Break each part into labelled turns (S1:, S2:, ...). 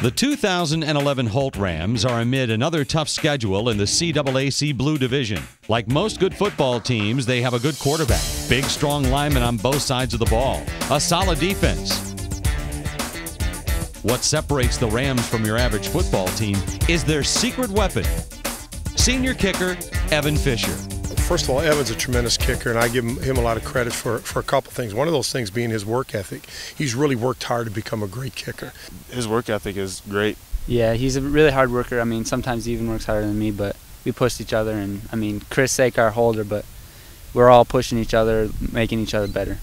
S1: The 2011 Holt Rams are amid another tough schedule in the CAAC Blue Division. Like most good football teams, they have a good quarterback, big, strong linemen on both sides of the ball, a solid defense. What separates the Rams from your average football team is their secret weapon, senior kicker Evan Fischer.
S2: First of all, Evan's a tremendous kicker, and I give him a lot of credit for a couple things. One of those things being his work ethic. He's really worked hard to become a great kicker.
S3: His work ethic is great.
S4: Yeah, he's a really hard worker. I mean, sometimes he even works harder than me, but we push each other. And I mean, Chris Sake, our holder, but we're all pushing each other, making each other better.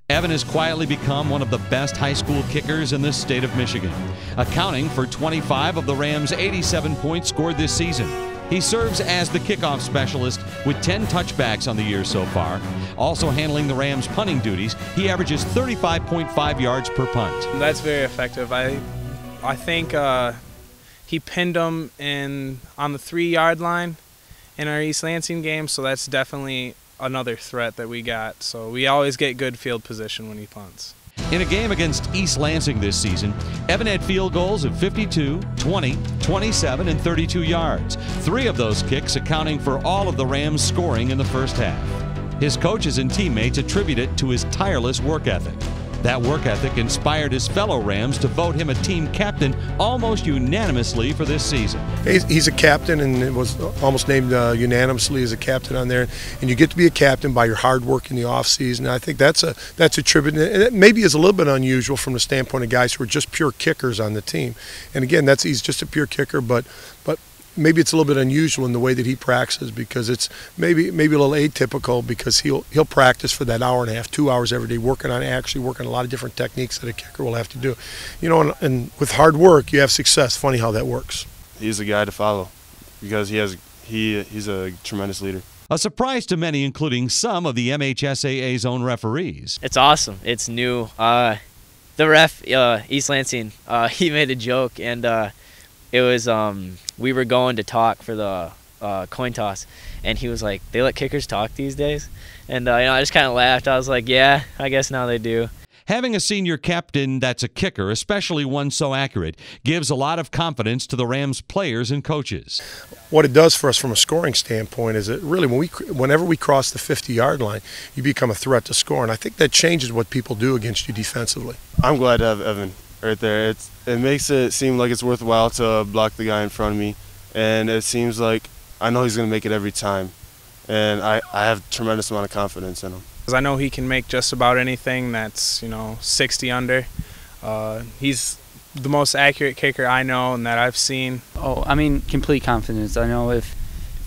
S1: Evan has quietly become one of the best high school kickers in the state of Michigan, accounting for 25 of the Rams' 87 points scored this season. He serves as the kickoff specialist with 10 touchbacks on the year so far. Also handling the Rams' punting duties, he averages 35.5 yards per punt.
S5: That's very effective. I think he pinned them on the 3-yard line in our East Lansing game, so that's definitely another threat that we got. So we always get good field position when he punts.
S1: In a game against East Lansing this season, Evan had field goals of 52, 20, 27, and 32 yards. 3 of those kicks accounting for all of the Rams' scoring in the first half. His coaches and teammates attribute it to his tireless work ethic. That work ethic inspired his fellow Rams to vote him a team captain almost unanimously for this season.
S2: He's a captain and was almost named unanimously as a captain on there. And you get to be a captain by your hard work in the offseason. I think that's a tribute. And it maybe is a little bit unusual from the standpoint of guys who are just pure kickers on the team. And again, he's just a pure kicker, but maybe it's a little bit unusual in the way that he practices, because it's maybe a little atypical, because he'll practice for that hour and a half, 2 hours every day, working on a lot of different techniques that a kicker will have to do. You know, and with hard work, you have success. Funny how that works.
S3: He's a guy to follow because he's a tremendous leader.
S1: A surprise to many, including some of the MHSAA's own referees.
S6: It's awesome. It's new. The ref, East Lansing, he made a joke, and it was we were going to talk for the coin toss, and he was like, "They let kickers talk these days?" And I just kind of laughed. I was like, "Yeah, I guess now they do."
S1: Having a senior captain that's a kicker, especially one so accurate, gives a lot of confidence to the Rams players and coaches.
S2: What it does for us from a scoring standpoint is that really whenever we cross the 50-yard line, you become a threat to score, and I think that changes what people do against you defensively.
S3: I'm glad to have Evan right there. It makes it seem like it's worthwhile to block the guy in front of me, and it seems like I know he's going to make it every time, and I have a tremendous amount of confidence in him.
S5: Because I know he can make just about anything that's 60 under. He's the most accurate kicker I know and that I've seen.
S4: Oh, I mean, complete confidence. I know if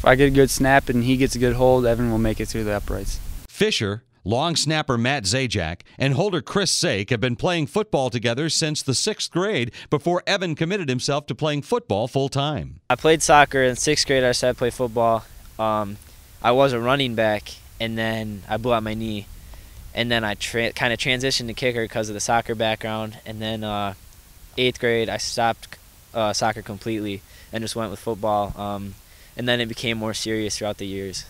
S4: I get a good snap and he gets a good hold, Evan will make it through the uprights.
S1: Fischer, long snapper Matt Zajac, and holder Chris Sake have been playing football together since the 6th grade before Evan committed himself to playing football full-time.
S6: I played soccer in 6th grade. I started to play football. I was a running back, and then I blew out my knee. And then I kind of transitioned to kicker because of the soccer background. And then 8th grade, I stopped soccer completely and just went with football. And then it became more serious throughout the years.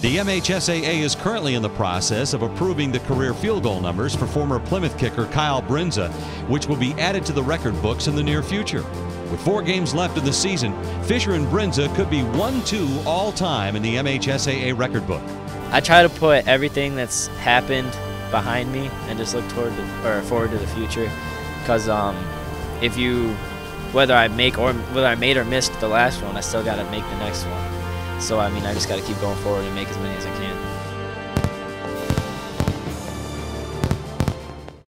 S1: The MHSAA is currently in the process of approving the career field goal numbers for former Plymouth kicker Kyle Brinza, which will be added to the record books in the near future. With 4 games left in the season, Fischer and Brinza could be 1-2 all-time in the MHSAA record book.
S6: I try to put everything that's happened behind me and just look forward to the future, because whether I made or missed the last one, I still got to make the next one. So I mean, I just got to keep going forward and make as many as I can.